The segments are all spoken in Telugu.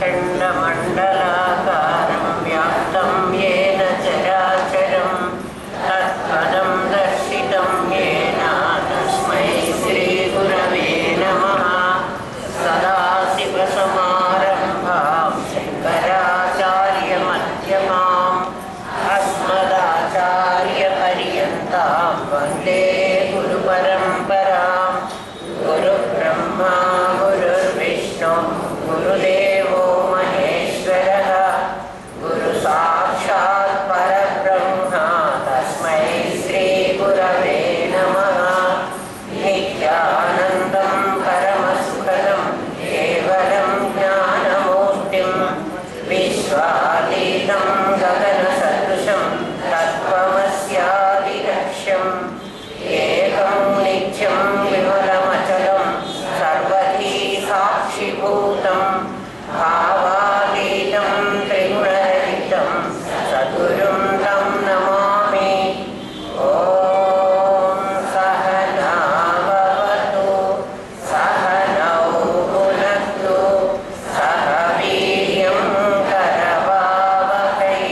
अखण्डमण्डलाकारं व्याप्तं येन चराचरं तत्पदं दर्शितं येन तस्मै श्रीगुरवे नमः। सदाशिवसमारम्भां शङ्कराचार्यमध्यमाम् अस्मदाचार्यपर्यन्तां वन्दे गुरुपरम्परां। गुरुब्रह्मा गुरुर्विष्णु गुरुदेवो महेश्वरः गुरुसाक्षात् परब्रह्म तस्मै श्रीगुरवे नमः। नित्यानन्दं परमसुखदं केवलं ज्ञानमूर्तिं विश्वातीतं गगनसदृशं तत्त्वमस्यादिलक्ष्यम् एकं नित्यं विमलमचलं सर्वधी साक्षिभूतं भावातीतं त्रिगुणरहितं सद्गुरुं तं नमामि। ॐ सहना भवतु सहनौ भुनक्तु सह वीर्यं करवावहै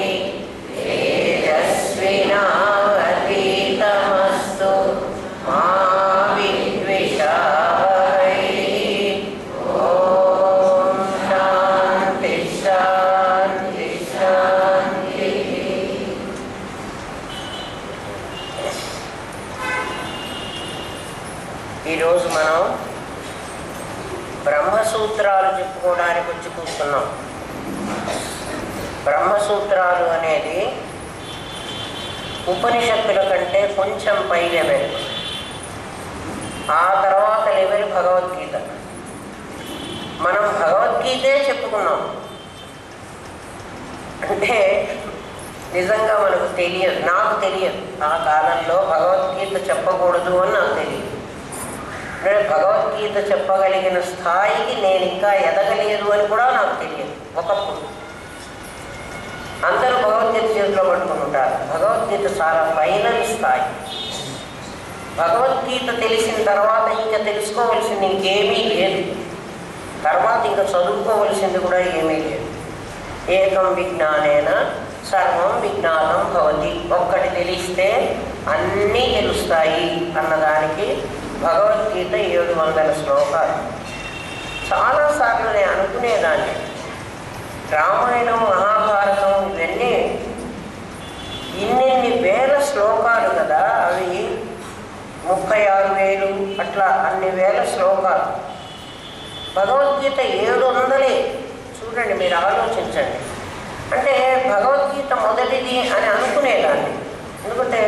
तेजस्विनावतीतमस्तु मा विद्विषावहै। ॐ शान्ति शान्ति शान्तिः। ఈరోజు మనం బ్రహ్మసూత్రాలు చెప్పుకోవడానికి వచ్చి కూర్చున్నాం. బ్రహ్మసూత్రాలు అనేది ఉపనిషత్తుల కంటే కొంచెం పై లెవెల్. ఆ తర్వాత లెవెల్ భగవద్గీత. మనం భగవద్గీతే చెప్పుకున్నాం అంటే నిజంగా మనకు తెలియదు, నాకు తెలియదు. ఆ కాలంలో భగవద్గీత చెప్పకూడదు అని నాకు తెలియదు. నేను భగవద్గీత చెప్పగలిగిన స్థాయికి నేను ఇంకా ఎదగలేదు అని కూడా నాకు తెలియదు. ఒకప్పుడు అందరూ భగవద్గీత చేతిలో పట్టుకుని ఉంటారు. భగవద్గీత చాలా ఫైనల్ స్థాయి. భగవద్గీత తెలిసిన తర్వాత ఇంకా తెలుసుకోవలసింది ఇంకేమీ లేదు. తర్వాత ఇంకా చదువుకోవలసింది కూడా ఏమీ లేదు. ఏకం విజ్ఞానేన సర్వం విజ్ఞానం భవతి. ఒక్కటి తెలిస్తే అన్నీ తెలుస్తాయి అన్నదానికి భగవద్గీత 700 శ్లోకాలు. చాలాసార్లు నేను అనుకునేదాన్ని, రామాయణం మహాభారతం ఇవన్నీ ఇన్నిన్ని వేల శ్లోకాలు కదా, అవి 36,000 అట్లా అన్ని వేల శ్లోకాలు. భగవద్గీత 700. చూడండి, మీరు ఆలోచించండి. అంటే భగవద్గీత మొదటిది అని అనుకునేదాన్ని. ఎందుకంటే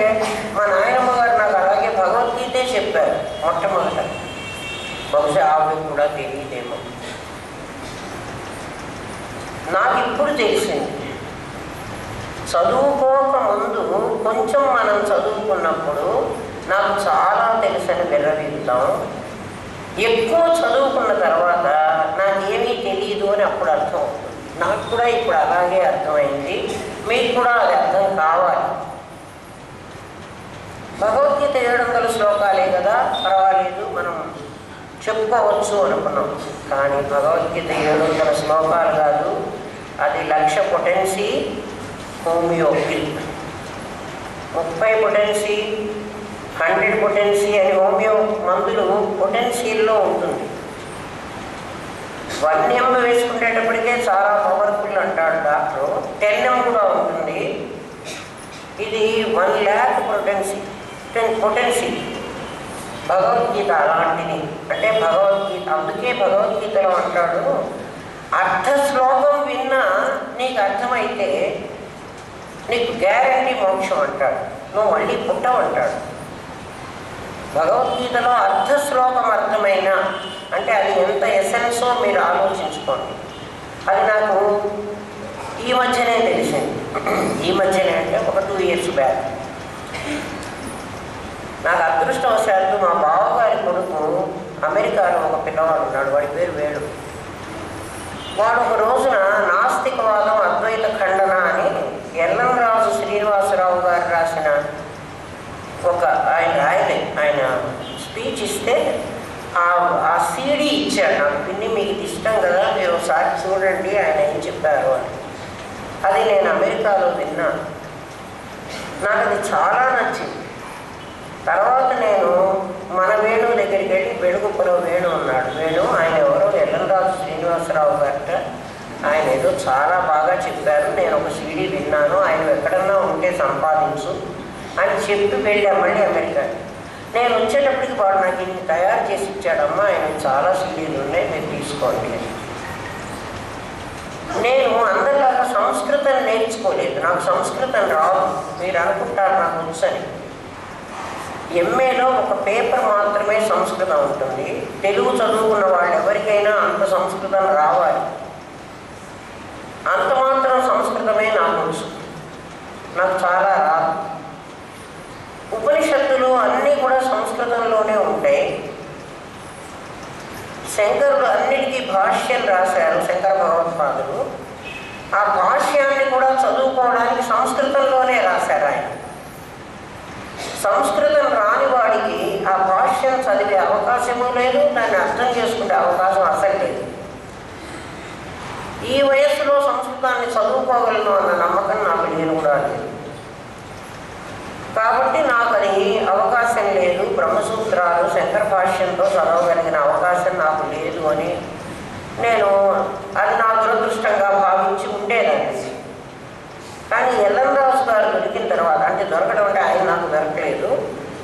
మా నాయనమ్మ గారు నాకు అలాగే భగవద్గీతే చెప్పారు మొట్టమొదట. బహుశా ఆవిడకి కూడా తెలియదేమో. నాకు ఇప్పుడు తెలిసింది, చదువుకోక ముందు కొంచెం మనం చదువుకున్నప్పుడు నాకు చాలా తెలుసని విర్రవీగుతాం. ఎక్కువ చదువుకున్న తర్వాత నాకేమీ తెలియదు అని అప్పుడు అర్థం అవుతుంది. నాకు కూడా ఇప్పుడు అలాగే అర్థమైంది. మీకు కూడా అది అర్థం కావాలి. భగవద్గీత 700 శ్లోకాలే కదా, పర్వాలేదు మనం చెప్పుకోవచ్చు అనుకున్నాం. కానీ భగవద్గీత 700 శ్లోకాలు కాదు, అది 1,00,000 పొటెన్సీ హోమియోపిల్. 30 పొటెన్సీ 100 పొటెన్సీ అని హోమియో మందులు పొటెన్సీల్లో ఉంటుంది. 1 m వేసుకునేటప్పటికే చాలా పవర్ఫుల్ అంటాడు డాక్టరు. 10 m కూడా ఉంటుంది. ఇది 1,00,000 పొటెన్సీ. భగవద్గీత అలాంటిది. అంటే భగవద్గీత, అందుకే భగవద్గీతలో అంటాడు, అర్ధ శ్లోకం విన్నా నీకు అర్థమైతే నీకు గ్యారంటీ మోక్షం అంటాడు, నువ్వు మళ్ళీ పుట్టవంటాడు. భగవద్గీతలో అర్ధ శ్లోకం అర్థమైనా అంటే అది ఎంత ఎసెన్సో మీరు ఆలోచించుకోండి. అది నాకు ఈ మధ్యనే తెలిసింది. ఈ మధ్యనే అంటే ఒక 2 years బ్యాక్. నాకు అదృష్టవశాత్తు మా బావగారి కొడుకు అమెరికాలో ఒక పిల్లవాడు ఉన్నాడు. వాడి పేరు వేణు. వాడు ఒక రోజున నాస్తికవాదం అద్వైత ఖండన అని ఎల్లంరాజు శ్రీనివాసరావు గారు రాసిన ఒక ఆయన స్పీచ్ ఇస్తే ఆ సీడీ ఇచ్చాడు నాకు. పిన్ని మీకు ఇష్టం కదా, మీరు ఒకసారి చూడండి ఆయన ఏం చెప్పారు అని. అది నేను అమెరికాలో విన్నాను. నాకు అది చాలా నచ్చింది. తర్వాత నేను మన వేణు దగ్గరికి వెళ్ళి బెడుగుప్పలో వేణు ఉన్నాడు. వేణు ఆయన ఎవరో ఎల్లంరాజు శ్రీనివాసరావు గారట. ఆయన ఏదో చాలా బాగా చెప్పారు, నేను ఒక సీడీ విన్నాను, ఆయన ఎక్కడన్నా ఉంటే సంపాదించు అని చెప్పి వెళ్ళాం మళ్ళీ అమెరికా. నేను వచ్చేటప్పటికి వాడు నాకు ఇన్ని తయారు చేసి ఇచ్చాడమ్మా, ఆయన చాలా సీడీలు ఉన్నాయి, మీరు తీసుకోండి. నేను అందరిలాగా సంస్కృతం నేర్చుకోలేదు, నాకు సంస్కృతం రాదు. మీరు అనుకుంటారు నాకు వచ్చని. ఎంఏలో ఒక పేపర్ మాత్రమే సంస్కృతం ఉంటుంది. తెలుగు చదువుకున్న వాళ్ళు ఎవరికైనా అంత సంస్కృతం రావాలి. అంత మాత్రం సంస్కృతమే నాకు వచ్చు, నాకు చాలా రాదు. ఉపనిషత్తులు అన్నీ కూడా సంస్కృతంలోనే ఉంటాయి. శంకరుడు అన్నిటికీ భాష్యం రాశారు, శంకర భగవత్పాదులు. ఆ భాష్యాన్ని కూడా చదువుకోవడానికి సంస్కృతంలోనే రాశారు ఆయన. సంస్కృతం రాని వాడికి ఆ భాష్యం చదివే అవకాశము లేదు, దాన్ని అర్థం చేసుకునే అవకాశం అసలు లేదు. ఈ వయస్సులో సంస్కృతాన్ని చదువుకోగలను అన్న నమ్మకం నాకు నేను కూడా లేదు. కాబట్టి నాకు అది అవకాశం లేదు. బ్రహ్మసూత్రాలు శంకర భాష్యంతో చదవగలిగిన అవకాశం నాకు లేదు అని నేను అది నా దురదృష్టంగా భావించి ఉండేదాన్ని. కానీ ఎల్లంరాజు గారు దొరికిన తర్వాత, అంటే దొరకడం అంటే ఆయన నాకు దొరకలేదు,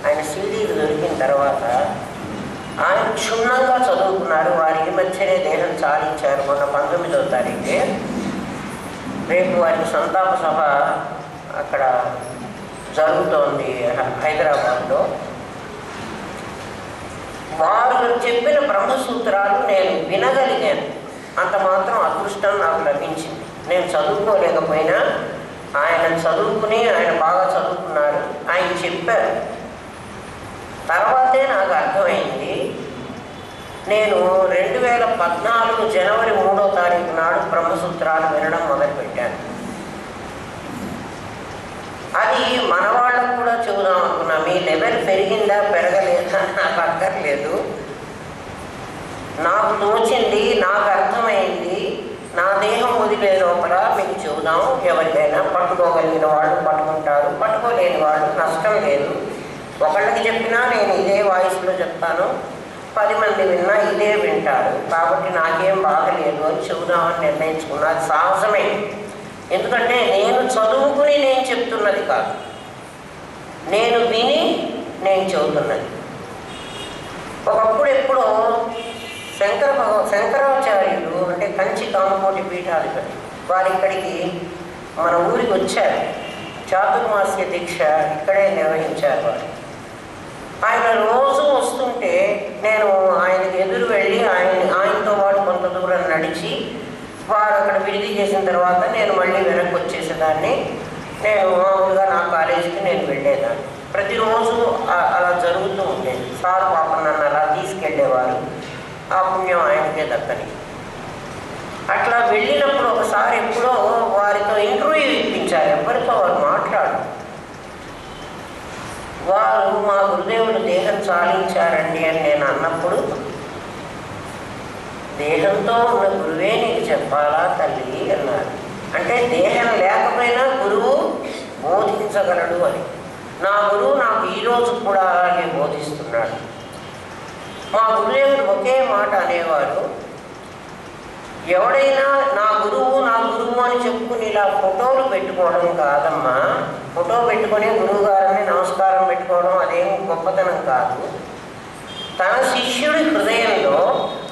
ఆయన సీడీలు దొరికిన తర్వాత ఆయన క్షుణ్ణంగా చదువుకున్నారు. వారి ఈ మధ్యనే దేహం చాలించారు మొన్న 19వ తారీఖే. రేపు వారికి సంతాప సభ అక్కడ జరుగుతోంది హైదరాబాద్లో. వారు చెప్పిన బ్రహ్మసూత్రాలు నేను వినగలిగాను, అంత మాత్రం అదృష్టం నాకు లభించింది. నేను చదువుకోలేకపోయినా ఆయన చదువుకుని, ఆయన బాగా చదువుకున్నారు, ఆయన చెప్పారు. తర్వాతే నాకు అర్థమైంది. నేను 2014 జనవరి 3వ తారీఖు నాడు బ్రహ్మసూత్రాలు వినడం మొదలుపెట్టాను. అది మన వాళ్ళకు కూడా చెబుదాం అనుకున్నా. మీ లెవెల్ పెరిగిందా పెరగలేదా నాకు అక్కర్లేదు, నాకు తోచింది, నాకు అర్థమైంది, నా దేహం వదిలే లోపల మీకు చెబుదాం. ఎవరికైనా పట్టుకోగలిగిన వాళ్ళు పట్టుకుంటారు, పట్టుకోలేని వాళ్ళు నష్టం లేదు. ఒకళ్ళకి చెప్పినా నేను ఇదే వాయిస్లో చెప్తాను, 10 మంది విన్నా ఇదే వింటారు. కాబట్టి నాకేం బాగలేదు అని చెబుదామని నిర్ణయించుకున్నా. అది సాహసమే. ఎందుకంటే నేను చదువుకుని నేను చెప్తున్నది కాదు, నేను విని నేను చెబుతున్నది. ఒకప్పుడు ఎప్పుడో శంకరాచార్యులు అంటే కంచి కామకోటి పీఠాధిపతి వారు ఇక్కడికి మన ఊరికి వచ్చారు. చాతుర్మాస్య దీక్ష ఇక్కడే నిర్వహించారు వారు. ఆయన రోజు వస్తుంటే నేను ఆయనకి ఎదురు వెళ్ళి ఆయనతో పాటు కొంత దూరం నడిచి, వారు అక్కడ విడిది చేసిన తర్వాత నేను మళ్ళీ వెనక్కి వచ్చేసేదాన్ని. నేను మామూలుగా నా కాలేజీకి నేను వెళ్ళేదాన్ని. ప్రతిరోజు అలా జరుగుతూ ఉండేది. సార్ పాపం నన్ను అలా తీసుకెళ్ళేవారు, ఆ పుణ్యం ఆయనకే దక్కని. అట్లా వెళ్ళినప్పుడు ఒకసారి ఎప్పుడో వారితో ఇంటర్వ్యూ ఇప్పించారు. ఎవరితో వారు మాట్లాడు. వారు మా గురుదేవుడు దేహం చాలించారండి అని నేను అన్నప్పుడు, దేహంతో ఉన్న గురువే నీకు చెప్పాలా తల్లి అన్నారు. అంటే దేహం లేకపోయినా గురువు బోధించగలడు అని. నా గురువు నాకు ఈరోజు కూడా అలాగే బోధిస్తున్నాడు. మా గురుదేవుడు ఒకే మాట అనేవారు, ఎవడైనా నా గురువు నా గురువు అని చెప్పుకుని ఇలా ఫోటోలు పెట్టుకోవడం కాదమ్మా. ఫోటో పెట్టుకొని గురువు గారిని నమస్కారం పెట్టుకోవడం అదేం గొప్పతనం కాదు. తన శిష్యుడి హృదయంలో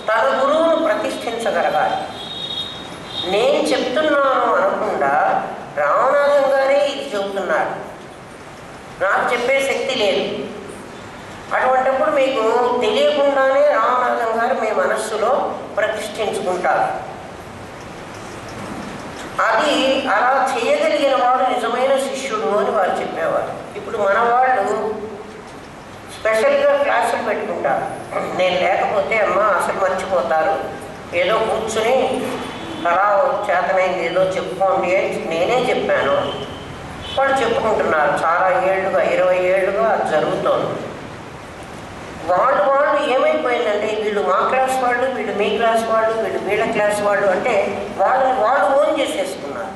తన గురువును ప్రతిష్ఠించగలగాలి. నేను చెప్తున్నాను అనకుండా రామనాథం గారే ఇది చెబుతున్నాడు, నాకు చెప్పే శక్తి లేదు. అటువంటిప్పుడు మీకు తెలియకుండానే రామనాథం గారు మీ మనస్సులో ప్రతిష్ఠించుకుంటారు. అది అలా చేయగలిగిన వాడు నిజమైన శిష్యుడు అని వారు చెప్పేవారు. ఇప్పుడు మన వాళ్ళు స్పెషల్గా క్లాసులు పెట్టుకుంటారు. నేను లేకపోతే అమ్మ అసలు మర్చిపోతారు, ఏదో కూర్చుని అలా చేతనైంది ఏదో చెప్పుకోండి అని నేనే చెప్పాను. వాళ్ళు చెప్పుకుంటున్నారు. చాలా ఏళ్ళుగా 20 ఏళ్ళుగా అది జరుగుతోంది. వాళ్ళు ఏమైపోయిందంటే వీళ్ళు మా క్లాస్ వాళ్ళు, వీళ్ళు మీ క్లాస్ వాళ్ళు, వీళ్ళు వీళ్ళ క్లాస్ వాళ్ళు అంటే వాళ్ళు ఓన్ చేసేసుకున్నారు.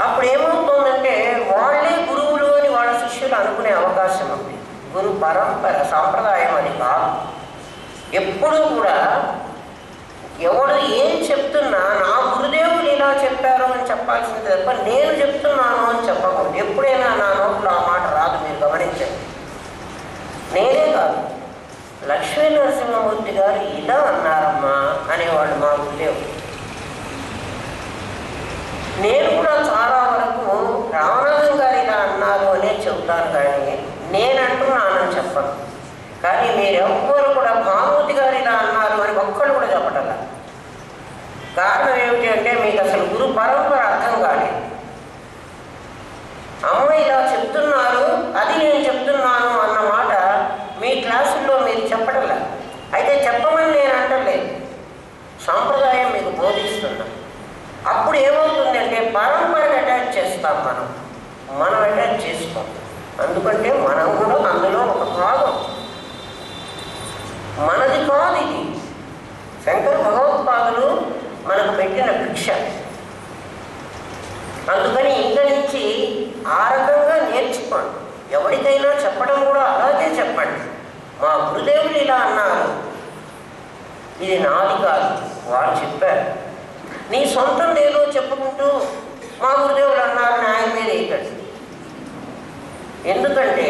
అప్పుడు ఏమవుతుందంటే వాళ్ళే గురువులు అని వాళ్ళ శిష్యులు అనుకునే అవకాశం ఉంది. గురు పరంపర సాంప్రదాయం అది కాదు. ఎప్పుడూ కూడా ఎవడు ఏం చెప్తున్నా నా గురుదేవులు ఇలా చెప్పారు అని చెప్పాల్సింది తప్ప నేను చెప్తున్నాను అని చెప్పకూడదు. ఎప్పుడైనా నా నోట్లో ఆ మాట రాదు, మీరు గమనించండి. నేనే కాదు, లక్ష్మీ నరసింహమూర్తి గారు ఇలా అన్నారమ్మా అనేవాళ్ళు మా గురుదేవులు. నేను కూడా చాలా వరకు రామనాథం గారు ఇలా అన్నారు అనే చెబుతాను, కానీ నేను అంటున్నానని చెప్పను. కానీ మీరెవ్వరు కూడా భానుమతి గారు ఇలా అన్నారు అని ఒక్కళ్ళు కూడా చెప్పటల్లా. కారణం ఏమిటి అంటే మీకు అసలు గురు పరంపర అర్థం కాలేదు. అమ్మ ఇలా చెప్తున్నారు, అది నేను చెప్తున్నాను అన్నమాట మీ క్లాసుల్లో మీరు చెప్పటంలా. అయితే చెప్పమని నేను అంటలేదు, సాంప్రదాయం మీకు బోధిస్తున్నా. అప్పుడు ఏమవుతుందంటే పరంపరకు అటాచ్ చేస్తాం, మనం అటాచ్ చేసుకోం. అందుకంటే మనం కూడా అందులో ఒక భాగం, మనది కాదు ఇది. శంకర భగవత్పాదులు మనకు పెట్టిన భిక్ష. అందుకని ఇంక నుంచి ఆ రకంగా నేర్చుకోండి. ఎవరికైనా చెప్పడం కూడా అలాగే చెప్పండి. మా గురుదేవులు ఇలా అన్నారు, ఇది నాది కాదు, వాళ్ళు చెప్పారు. నీ సొంతం నేను చెప్పుకుంటూ మా గురుదేవులు అన్నారని ఆయన మీద వేయకండి. ఎందుకంటే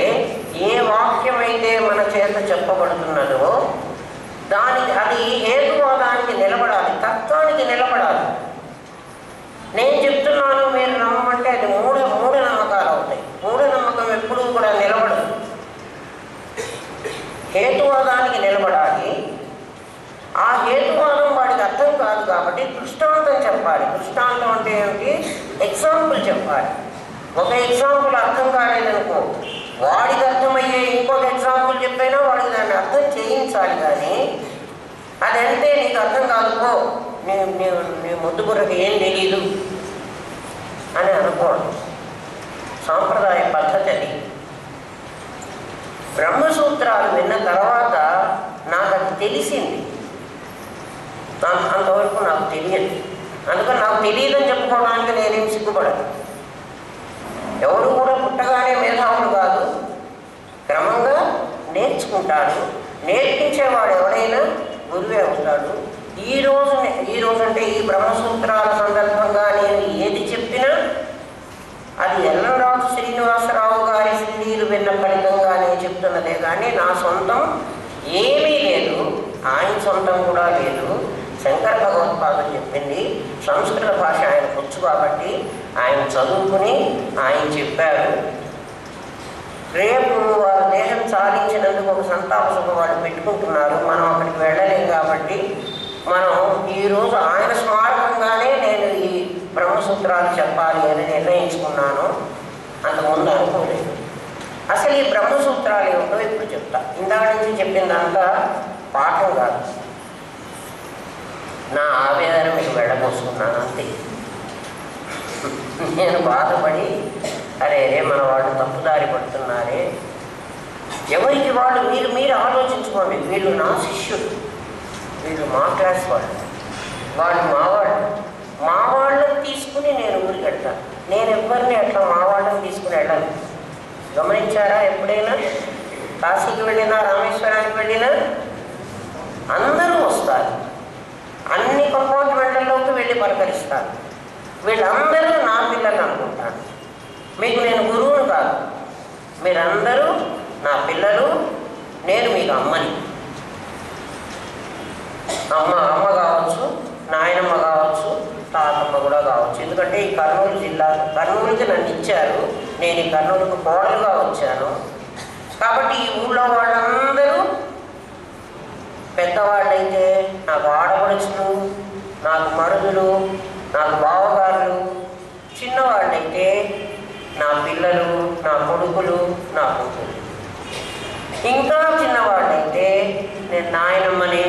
ఏ వాక్యమైతే మన చేత చెప్పబడుతున్నదో దానికి అది హేతువాదానికి నిలబడాలి, తత్వానికి నిలబడాలి. నేను చెప్తున్నాను మీరు నమ్మమంటే అది మూఢ నమ్మకాలు అవుతాయి. మూఢనమ్మకం ఎప్పుడూ కూడా నిలబడదు. హేతువాదానికి నిలబడాలి. ఆ హేతువాదం వాడికి అర్థం కాదు కాబట్టి దృష్టాంతం చెప్పాలి. దృష్టాంతం అంటే ఏమిటి? ఎగ్జాంపుల్ చెప్పాలి. ఒక ఎగ్జాంపుల్ అర్థం కాలేదనుకో, వాడికి అర్థమయ్యే ఇంకొక ఎగ్జాంపుల్ చెప్పైనా వాడికి దాన్ని అర్థం చేయించాలి. కానీ అదంటే నీకు అర్థం కాదుకో, నీ ముద్దు బుర్రకి ఏం తెలీదు అని అనుకోవడం సాంప్రదాయ పద్ధతి. అది బ్రహ్మసూత్రాలు విన్న తర్వాత నాకు అది తెలిసింది. అంతవరకు నాకు తెలియదు. అందుకని నాకు తెలియదని చెప్పుకోవడానికి నేనేం సిగ్గుపడను. ఎవరు కూడా పుట్టగానే మేధావులు కాదు, క్రమంగా నేర్చుకుంటాడు. నేర్పించేవాడు ఎవరైనా గురువే అవుతాడు. ఈ రోజు అంటే ఈ బ్రహ్మసూత్రాల సందర్భంగా నేను ఏది చెప్పినా అది ఎల్లంరాజు శ్రీనివాసరావు గారి శ్రీలు విన్న ఫలితంగా నేను చెప్తున్నదే కానీ నా సొంతం ఏమీ లేదు, ఆయన సొంతం కూడా లేదు. శంకర భగవత్పాదులు చెప్పింది. సంస్కృత భాష ఆయన వచ్చు కాబట్టి ఆయన చదువుకుని ఆయన చెప్పారు. రేపు వారు దేహం సాధించినందుకు ఒక సంతాప సభ వాళ్ళు పెట్టుకుంటున్నారు. మనం అక్కడికి వెళ్ళలేం కాబట్టి మనం ఈరోజు ఆయన స్మారకంగానే నేను ఈ బ్రహ్మసూత్రాలు చెప్పాలి అని నిర్ణయించుకున్నాను. అంతకుముందు అనుకోలేదు. అసలు ఈ బ్రహ్మసూత్రాలు ఏమిటో ఇప్పుడు చెప్తా. ఇందాక నుంచి చెప్పిందంతా పాఠం కాదు, నా ఆవేదన మీకు వెళ్ళబోసుకున్నాను అంతే. నేను బాధపడి అరే మన వాళ్ళు తప్పుదారి పడుతున్నారే. ఎవరికి వాళ్ళు మీరు ఆలోచించుకోండి. వీళ్ళు నా శిష్యులు, వీళ్ళు మా క్లాస్ వాళ్ళు, వాళ్ళు మా వాళ్ళని తీసుకుని నేను ఊరికి వెళ్తాను. నేను ఎవరిని అట్లా మా వాళ్ళని తీసుకుని వెళ్ళాను. గమనించారా? ఎప్పుడైనా కాశీకి వెళ్ళినా రామేశ్వరానికి వెళ్ళినా అందరూ వస్తారు. అన్ని కంపార్ట్మెంట్లలోకి వెళ్ళి పలకరిస్తారు. వీళ్ళందరూ నా పిల్లలు అనుకుంటాను. మీకు నేను గురువును కాదు, మీరందరూ నా పిల్లలు. నేను మీకు అమ్మని. అమ్మ కావచ్చు, నాయనమ్మ కావచ్చు, తాతమ్మ కూడా కావచ్చు. ఎందుకంటే ఈ కర్నూలు జిల్లా, కర్నూలుకి నన్ను ఇచ్చారు. నేను ఈ కర్నూలుకు కోడలుగా వచ్చాను. కాబట్టి ఈ ఊళ్ళో వాళ్ళందరూ పెద్దవాళ్ళైతే నాకు ఆడపడుచులు, నాకు మరుదులు, నాకు బావగారులు. చిన్నవాళ్ళైతే నా పిల్లలు, నా కొడుకులు, నా కూతురు. ఇంకా చిన్నవాళ్ళైతే నేను నాయనమ్మని.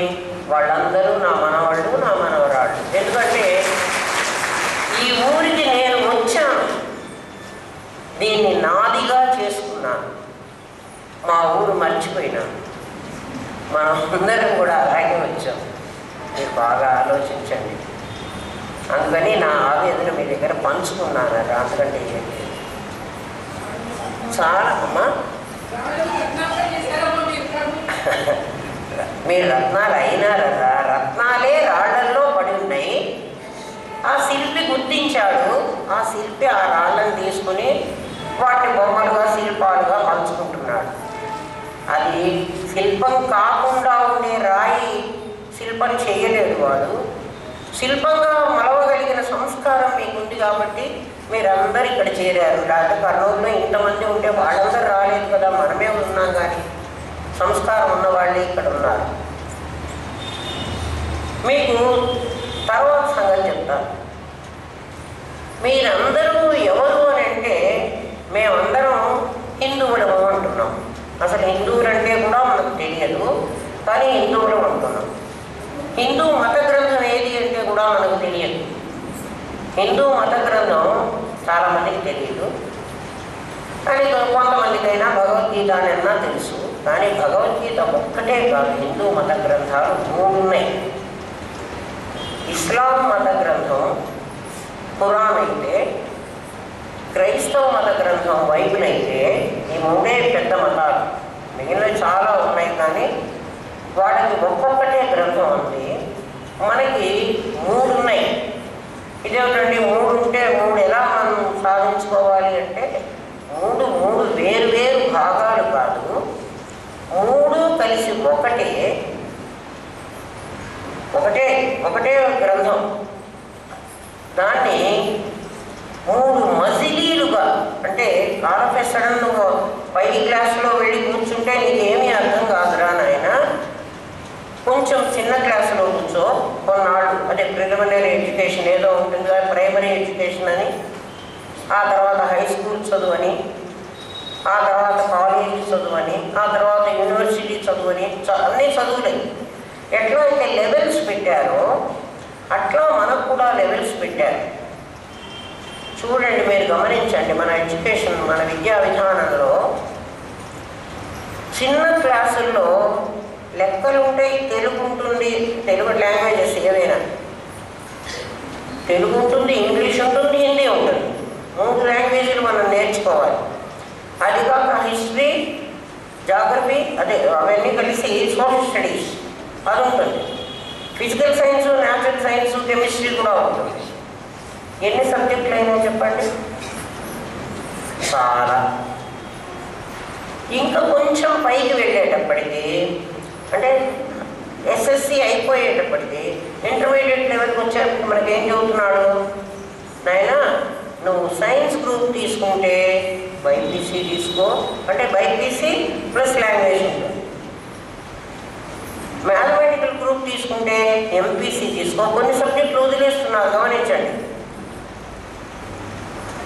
వాళ్ళందరూ నా మనవాళ్ళు, నా మనవరాళ్ళు. ఎందుకంటే ఈ ఊరికి నేను వచ్చాను, దీన్ని నాదిగా చేసుకున్నాను. మా ఊరు మర్చిపోయినా. మనం అందరం కూడా అలాగే వచ్చాం. మీరు బాగా ఆలోచించండి. అందుకని నా ఆవేదన మీ దగ్గర పంచుకున్నాను. అందుకంటే చాలా అమ్మా మీరు రత్నాలు అయినారా? రత్నాలే రాళ్లల్లో పడి ఉన్నాయి. ఆ శిల్పి గుర్తించాడు. ఆ శిల్పి ఆ రాళ్ళని తీసుకుని వాటిని బొమ్మలుగా శిల్పాలుగా పంచుకుంటున్నాడు. అది శిల్పం కాకుండా ఉండే రాయి శిల్పం చేయలేడు వాడు. శిల్పంగా మలవగలిగిన సంస్కారం మీకుంది కాబట్టి మీరందరూ ఇక్కడ చేరారు. లేకపోతే కర్నూలులో ఇంతమంది ఉంటే వాళ్ళందరూ రాలేదు కదా, మనమే ఉన్నాం. కానీ సంస్కారం ఉన్నవాళ్ళే ఇక్కడ ఉన్నారు. మీకు తర్వాత సంగతి చెప్తాను. మీరందరూ ఎవరు అని అంటే మేమందరం హిందువులము అంటున్నాం. అసలు హిందువులంటే కూడా మనకు తెలియదు, కానీ హిందువులం అంటున్నాం. హిందూ మత గ్రంథం ఏది అంటే కూడా మనకు తెలియదు. హిందూ మత గ్రంథం చాలామందికి తెలియదు, కానీ కొంతమందికైనా భగవద్గీత అన్నా తెలుసు. కానీ భగవద్గీత ఒక్కటే కాదు, హిందూ మత గ్రంథాలు 3 ఉన్నాయి. ఇస్లాం మత గ్రంథం ఖురాన్ అయితే, క్రైస్తవ మత గ్రంథం బైబిల్ అయితే, ఈ 3 పెద్ద మతాలు. మిగిలిన చాలా ఉన్నాయి, కానీ వాటికి ఒక్కొక్కటే గ్రంథం ఉంది. మనకి 3 ఉన్నాయి. ఇదేమిటండి 3 ఉంటే 3 ఎలా మనం సాధించుకోవాలి అంటే, 3 వేరు వేరు భాగాలు కాదు, 3 కలిసి ఒకటే గ్రంథం. దాన్ని 3 మజిలీలుగా, అంటే ఆల్ సడన్ నువ్వు పై క్లాసులో వెళ్ళి కూర్చుంటే నీకేమీ అర్థం కాదురా నాయన, కొంచెం చిన్న క్లాసులో కూర్చో కొన్నాళ్ళు. అంటే ప్రిలిమినరీ ఎడ్యుకేషన్ ఏదో ఉంటుంది కదా, ప్రైమరీ ఎడ్యుకేషన్ అని, ఆ తర్వాత హై స్కూల్ చదువు అని, ఆ తర్వాత కాలేజీ చదువు అని, ఆ తర్వాత యూనివర్సిటీ చదువు అని, అన్నీ చదువులే. ఎట్లా అయితే లెవెల్స్ పెట్టారో అట్లా మనకు కూడా లెవెల్స్ పెట్టారు. చూడండి, మీరు గమనించండి. మన ఎడ్యుకేషన్, మన విద్యా విధానంలో చిన్న క్లాసుల్లో లెక్కలు ఉంటాయి, తెలుగు ఉంటుంది, తెలుగు లాంగ్వేజెస్ ఏవైనా, తెలుగు ఉంటుంది, ఇంగ్లీష్ ఉంటుంది, హిందీ ఉంటుంది. 3 లాంగ్వేజ్లు మనం నేర్చుకోవాలి. అది కాక హిస్టరీ, జాగ్రఫీ, అదే అవన్నీ కలిసి సోషల్ స్టడీస్ అది ఉంటుంది. Physical science, natural science, chemistry కూడా ఉంటుంది. ఎన్ని సబ్జెక్టులు అయినా చెప్పండి, చాలా. ఇంకా కొంచెం పైకి వెళ్ళేటప్పటికి, అంటే ఎస్ఎస్సి అయిపోయేటప్పటికి ఇంటర్మీడియట్ లెవెల్కి వచ్చేటప్పుడు మనకేం చదువుతున్నాడు, నాయన నువ్వు సైన్స్ గ్రూప్ తీసుకుంటే బైపీసీ తీసుకో, అంటే బైపీసీ ప్లస్ లాంగ్వేజ్ ఉంటుంది. మ్యాథమెటికల్ గ్రూప్ తీసుకుంటే ఎంపీసీ తీసుకో. కొన్ని సబ్జెక్టులు వదిలేస్తున్నారు, గమనించండి.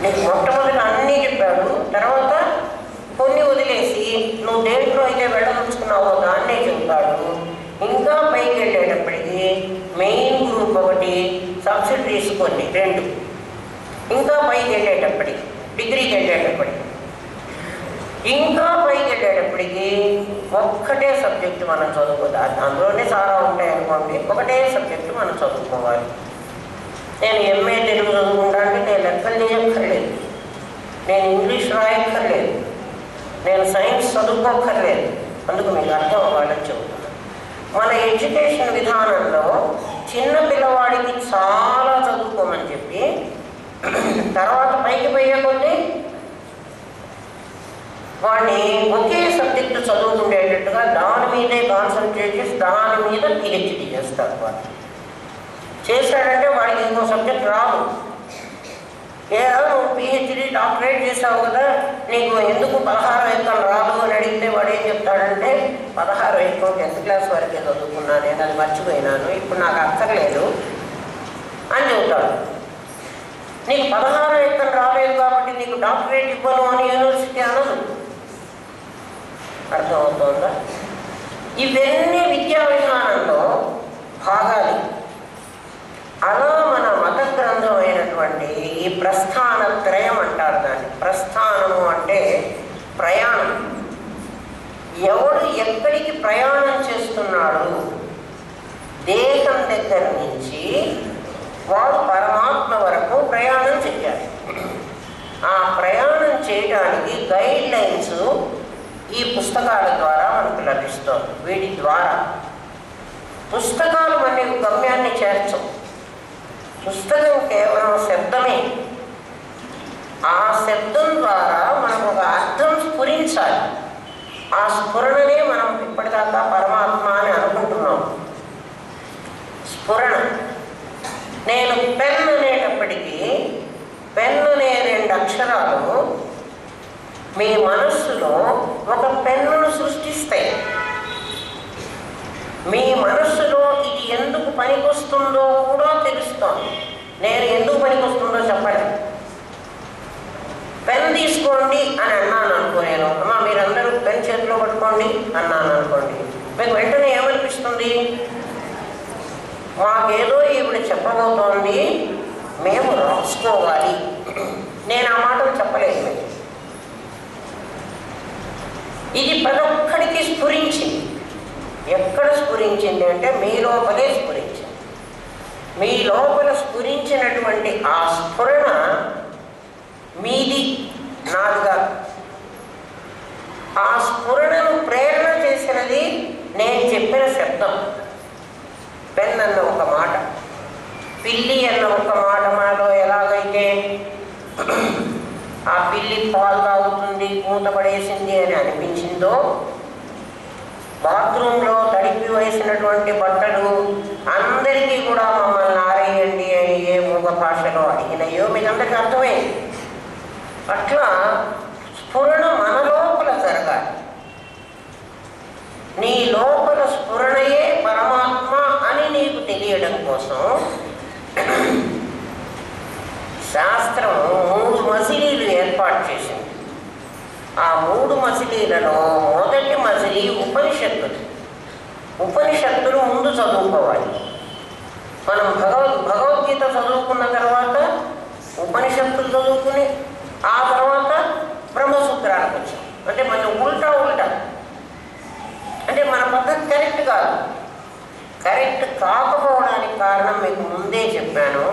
నీకు మొట్టమొదటి అన్నీ చెప్పాడు, తర్వాత కొన్ని వదిలేసి నువ్వు దేంట్లో అయితే వెళ్ళదలుచుకున్నావో దాన్నే చెబుతాడు. ఇంకా పైకి వెళ్ళేటప్పటికి మెయిన్ గ్రూప్ ఒకటి, సబ్సిడరీస్ కొన్ని 2. ఇంకా పైకి వెళ్ళేటప్పటికి, డిగ్రీకి వెళ్ళేటప్పటికి, ఇంకా పైకి వెళ్ళేటప్పటికి ఒక్కటే సబ్జెక్టు మనం చదువుకోవాలి. అందులోనే చాలా ఉంటాయి అనుకోండి, ఒకటే సబ్జెక్టు మనం చదువుకోవాలి. నేను ఎంఏ తెలుగు చదువుకుంటా అంటే నేను లెక్కలు చేయక్కర్లేదు, నేను ఇంగ్లీష్ రాయక్కర్లేదు, నేను సైన్స్ చదువుకోక్కర్లేదు. అందుకు మీకు అర్థం అవ్వాలని చెబుతున్నాను. మన ఎడ్యుకేషన్ విధానంలో చిన్న పిల్లవాడికి చాలా చదువుకోమని చెప్పి, తర్వాత పైకి పోయే కొద్దీ వాడిని ఒకే సబ్జెక్టు చదువుతుండేటట్టుగా దాని మీదే కాన్సన్ట్రేట్ చేసి దాని మీద పిహెచ్డీ చేస్తారు. వాడు చేశాడంటే వాడికి ఇంకో సబ్జెక్ట్ రాదు. ఏదో నువ్వు పిహెచ్డీ డాక్టరేట్ చేసావు కదా, నీకు ఎందుకు 16వ ఎక్కం రాదు అని అడిగితే వాడు ఏం చెప్తాడంటే, 16వ ఎక్కం 10th క్లాస్ వరకే చదువుకున్నాను, నేను అది మర్చిపోయినాను, ఇప్పుడు నాకు అక్కర్లేదు అని చెబుతాడు. నీకు 16వ ఎక్కం రాలేదు కాబట్టి నీకు డాక్టరేట్ ఇవ్వను అని యూనివర్సిటీ అనదు. అర్థమవుతుందా? ఇవన్నీ విద్యా విధానంలో భాగాలు. అలా మన మత గ్రంథం అయినటువంటి ఈ ప్రస్థాన త్రయం అంటారు దాన్ని. ప్రస్థానము అంటే ప్రయాణం. ఈ పుస్తకాల ద్వారా మనకు లభిస్తుంది. వీటి ద్వారా పుస్తకాలు మనకు గమ్యాన్ని చేర్చవు. పుస్తకం కేవలం శబ్దమే. ఆ శబ్దం ద్వారా మనకు ఒక అర్థం స్ఫురించాలి. ఆ స్ఫురణనే మనం ఇప్పటిదాకా పరమాత్మ అని అనుకుంటున్నాం. స్ఫురణ. నేను పెన్ అనేటప్పటికీ పెన్ అనే 2 అక్షరాలు మీ మనస్సులో ఒక పెన్నును సృష్టిస్తాయి. మీ మనస్సులో ఇది ఎందుకు పనికొస్తుందో కూడా తెలుస్తోంది. నేను ఎందుకు పనికొస్తుందో చెప్పండి. పెన్ తీసుకోండి అని అన్నాను అనుకో, నేను అమ్మ మీరందరూ పెన్ చేతిలో పట్టుకోండి అన్నాను అనుకోండి, మీకు వెంటనే ఏమనిపిస్తుంది? మాకేదో ఈవిడ చెప్పబోతోంది, మేము రాసుకోవాలి. నేను ఆ మాటలు చెప్పలేదు. ఇది ప్రతి ఒక్కడికి స్ఫురించింది. ఎక్కడ స్ఫురించింది అంటే మీ లోపలే స్ఫురించింది. మీ లోపల స్ఫురించినటువంటి ఆ స్ఫురణ మీది, నాదిగా. ఆ స్ఫురణను ప్రేరణ చేసినది నేను చెప్పిన శబ్దం. పెన్ అన్న ఒక మాట, పిల్లి అన్న ఒక మాట మాలో ఎలాగైతే ఆ పిల్లి పాలు తాగుతుంది, మూత పడేసింది అని అనిపించిందో, బాత్రూంలో తడిపి వేసినటువంటి బట్టలు అందరికీ కూడా మమ్మల్ని ఆరేయండి అని ఏ మూగ భాషలో అడిగినాయో మీకు అందరికీ అర్థమైంది. అట్లా స్ఫురణ మన లోపల జరగాలి. నీ లోపల స్ఫురణయే పరమాత్మ అని నీకు తెలియడం కోసం శాస్త్రం 3 మజిలీలు ఏర్పాటు చేసింది. ఆ 3 మజిలీలలో మొదటి మజిలీ ఉపనిషత్తులు. ఉపనిషత్తులు ముందు చదువుకోవాలి. మనం భగవద్గీత చదువుకున్న తర్వాత ఉపనిషత్తులు చదువుకుని ఆ తర్వాత బ్రహ్మసూత్రాలకు వచ్చాం. అంటే మనం ఉల్టా అంటే మన పద్ధతి కరెక్ట్ కాదు. కరెక్ట్ కాకపోవడానికి కారణం మీకు ముందే చెప్పాను.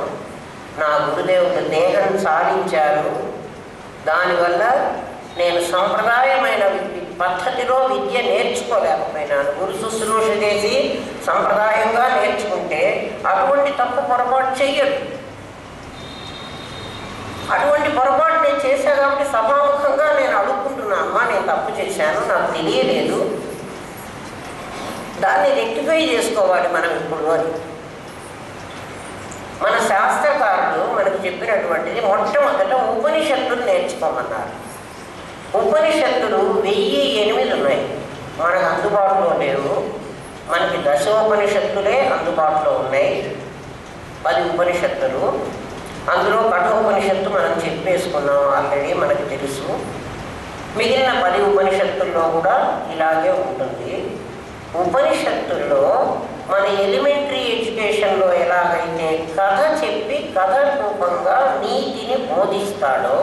నా గురుదేవుడు దేహం సాధించారు. దానివల్ల నేను సంప్రదాయమైన పద్ధతిలో విద్య నేర్చుకోలేకపోయినాను. గురు శుశ్రూష చేసి సంప్రదాయంగా నేర్చుకుంటే అటువంటి తప్పు పొరపాటు చెయ్యడు. అటువంటి పొరపాటు నేను చేశాను కాబట్టి సభాముఖంగా నేను అడుక్కుంటున్నాను, అమ్మా నేను తప్పు చేశాను, నాకు తెలియలేదు, దాన్ని రెక్టిఫై చేసుకోవాలి మనం ఇప్పుడు అని. మన శాస్త్రకారులు మనకు చెప్పినటువంటిది మొట్టమొదట ఉపనిషత్తులు నేర్చుకోమన్నారు. ఉపనిషత్తులు 1008 ఉన్నాయి, మనకు అందుబాటులో లేవు. మనకి దశోపనిషత్తులే అందుబాటులో ఉన్నాయి, 10 ఉపనిషత్తులు. అందులో కఠోపనిషత్తు మనం చెప్పేసుకున్నాం ఆల్రెడీ, మనకు తెలుసు. మిగిలిన 10 ఉపనిషత్తుల్లో కూడా ఇలాగే ఉంటుంది. ఉపనిషత్తుల్లో మన ఎలిమెంటరీ ఎడ్యుకేషన్లో ఎలాగైతే కథ చెప్పి కథ రూపంగా నీతిని బోధిస్తాడో,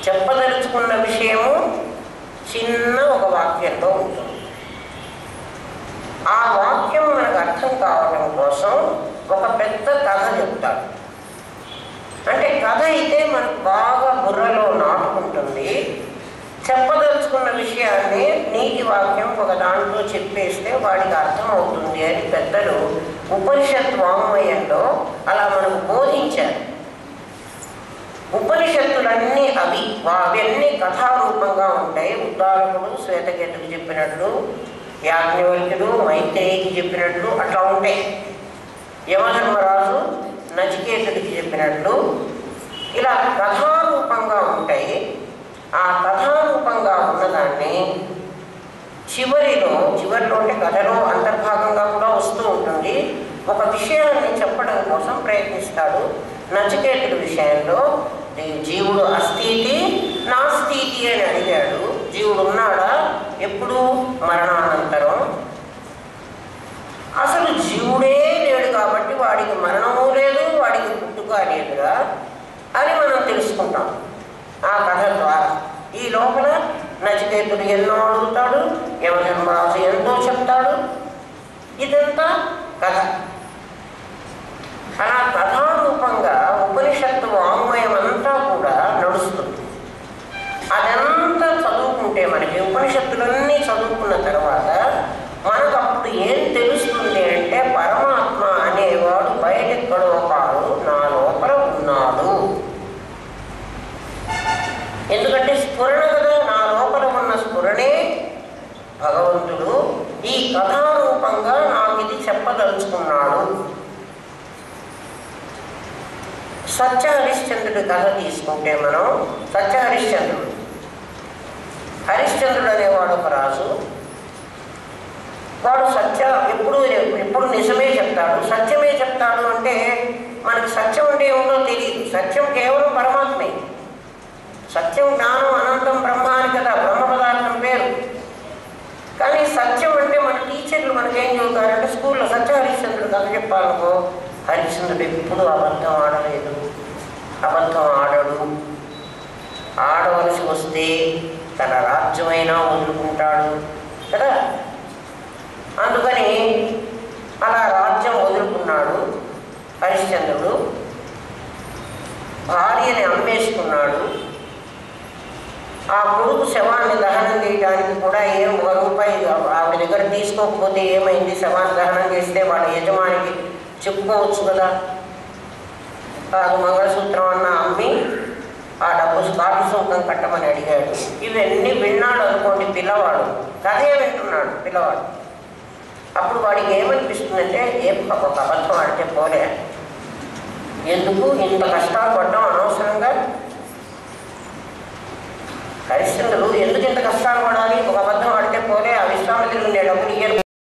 చెప్పదలుచుకున్న విషయము చిన్న ఒక వాక్యంలో ఉంటుంది. ఆ వాక్యం మనకు అర్థం కావడం కోసం ఒక పెద్ద కథ చెప్తాడు. అంటే కథ అయితే మనకు బాగా బుర్రలో నాటుకుంటుంది. చెప్పదలుచుకున్న విషయాన్ని నీతి వాక్యం ఒక దాంట్లో చెప్పేస్తే వాడికి అర్థమవుతుంది అని పెద్దలు ఉపనిషత్ వాంగ్మయంలో అలా మనకు బోధించారు. ఉపనిషత్తులన్నీ అవన్నీ కథారూపంగా ఉంటాయి. ఉద్దాలకుడు శ్వేతకేతుకు చెప్పినట్లు, యాజ్ఞవల్క్యుడు మైత్రేయికి చెప్పినట్లు అట్లా ఉంటాయి. యమధర్మరాజు నచికేతుడికి చెప్పినట్లు ఇలా కథారూపంగా ఉంటాయి. ఆ కథారూపంగా ఉన్నదాన్ని చివరిలో అంటే కథలో అంతర్భాగంగా కూడా వస్తూ ఉంటుంది. ఒక విషయాన్ని చెప్పడం కోసం ప్రయత్నిస్తాడు. నచికేతుడి విషయంలో జీవుడు అస్థితి నాస్థితి అని అడిగాడు. జీవుడు ఉన్నాడా? ఎప్పుడు? మరణానంతరం. అసలు జీవుడే లేడు కాబట్టి వాడికి మరణము లేదు, వాడికి పుట్టుక లేదురా అని మనం తెలుసుకుంటాం ఆ కథ ద్వారా. ఈ లోపల నచికేతుడు ఎన్నో అడుగుతాడు, యమధర్మరాజు ఎంతో చెప్తాడు. ఇదంతా కథ. అలా కథారూపంగా ఉపనిషత్తు వాంగ్మయం అంతా కూడా నడుస్తుంది. అదంతా చదువుకుంటే మనకి ఉపనిషత్తులన్నీ చదువుకున్న తర్వాత మనకు అప్పుడు ఏం తెలుస్తుంది అంటే పరమాత్మ అనేవాడు బయటెక్కడో కాదు, నా లోపల ఉన్నాడు. ఎందుకంటే స్ఫురణ కదా, నా లోపల ఉన్న స్ఫురణే భగవంతుడు ఈ కథారూపంగా నాకు ఇది చెప్పదలుచుకున్నాడు. సత్య హరిశ్చంద్రుడి కథ తీసుకుంటే మనం, సత్య హరిశ్చంద్రుడు అనేవాడు ఒక రాజు. వాడు ఎప్పుడు నిజమే చెప్తాడు, సత్యమే చెప్తాడు. అంటే మనకు సత్యం అంటే ఏమిటో తెలియదు. సత్యం కేవలం పరమాత్మే. సత్యం జ్ఞానం అనంతం బ్రహ్మ అని కదా, బ్రహ్మ పదార్థం పేరు. కానీ సత్యం అంటే మన టీచర్లు మనకేం చెబుతారంటే స్కూల్లో సత్య హరిశ్చంద్రుడు కథ చెప్పాలనుకో, హరిశ్చంద్రుడు ఎప్పుడు అబద్ధం ఆడలేదు, అబద్ధం ఆడడు. ఆడవలసి వస్తే తన రాజ్యమైనా వదులుకుంటాడు కదా. అందుకని అలా రాజ్యం వదులుకున్నాడు హరిశ్చంద్రుడు. భార్యని అమ్మేసుకున్నాడు. ఆ కొడుకు శవాన్ని దహనం చేయడానికి కూడా ₹1 ఆవిడ దగ్గర తీసుకోకపోతే ఏమైంది, శవాన్ని దహనం చేస్తే వాళ్ళ యజమానికి చెప్పుకోవచ్చు కదా. కాదు, మంగళసూత్రం అన్న అమ్మి ఆ డబ్బు స్కాటి సుంకం కట్టమని అడిగాడు. ఇవన్నీ విన్నాడు అనుకోండి పిల్లవాడు, కథే వింటున్నాడు పిల్లవాడు. అప్పుడు వాడికి ఏమనిపిస్తుందంటే ఒక అబద్ధం ఆడితే పోలే, ఎందుకు ఇంత కష్టాలు పడ్డాం అనవసరంగా. హరిశ్చంద్రుడు ఎందుకు ఇంత కష్టాలు పడాలి, ఒక అబద్ధం ఆడితే పోలే, ఆ విశ్వామిత్రుడు నేను డబ్బులు ఇయ్యను